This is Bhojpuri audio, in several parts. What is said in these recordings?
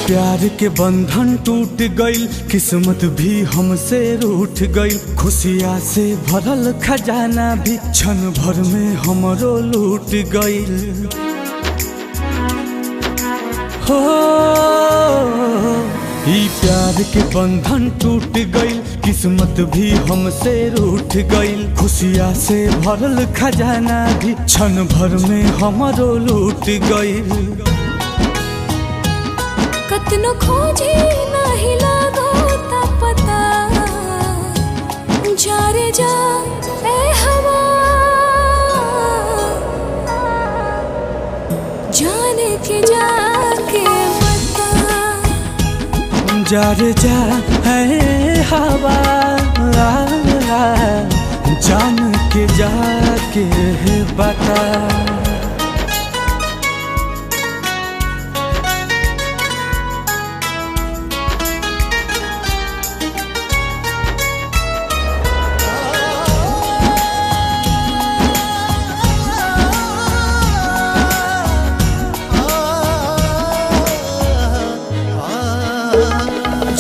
प्यार के बंधन टूट गइल, किस्मत भी हमसे रूठ गइल। खुशियाँ से भरल खजाना भी क्षण भर में हमरो लूट गइल। हो ई प्यार के बंधन टूट गइल, किस्मत भी हमसे रूठ गइल। खुशियाँ से भरल खजाना भी क्षण भर में हमरो लूट गइल। कतनो खोजी नाही लागो ता पता, जा रे जा ए हवा, जाने के जाके बता। जा रे जा ए हवा, जान के जाके बता।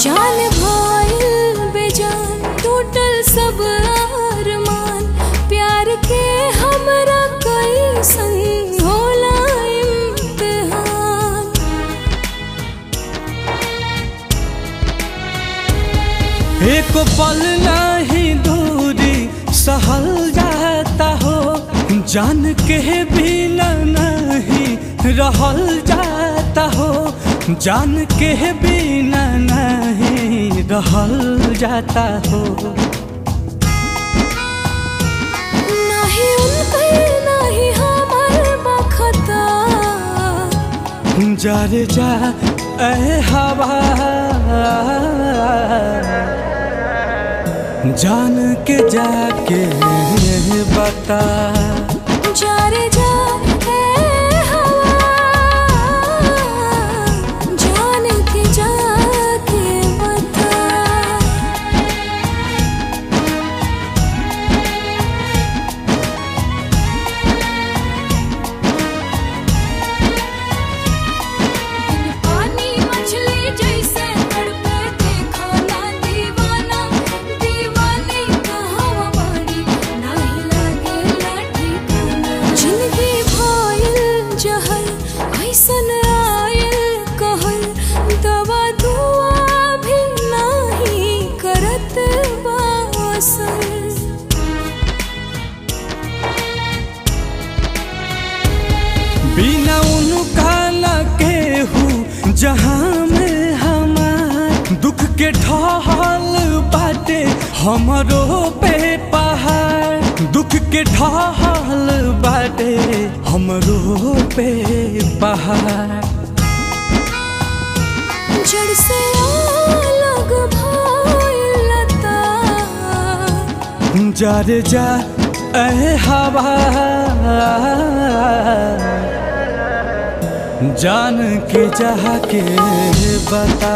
जान भइल बेजान, टूटल सब अरमान। प्यार के हमरा कैसन होला इम्तिहान। एक पल नहीं दूरी सहल जाता हो, जान के बिना नहीं रहल जाता हो। जान के बिना नहीं रहल जाता हो। नहीं उनके नहीं हमार बखता, जा रे जा ए हवा, जान के जाके बता। जा रे जा ए हवा, जान के जाके बता। पानी मछली जैसे तड़पे देखो ना दीवाना, दीवानी कहवा बाड़ी नहीं लागे लाठी खाना। जिंदगी भइल जहर ऐसन आयल कहल, दवा दुआ भी नहीं करत बा असर। बिना उनका न केहू जहाँ में हमार, दुख के ढाल बाटे हमरो पे पहाड़। दुख के ढाल बाटे हमरो पे पहाड़। जड़ से अलग भइल लता, जा रे जा ए हवा, जान के जाके बता।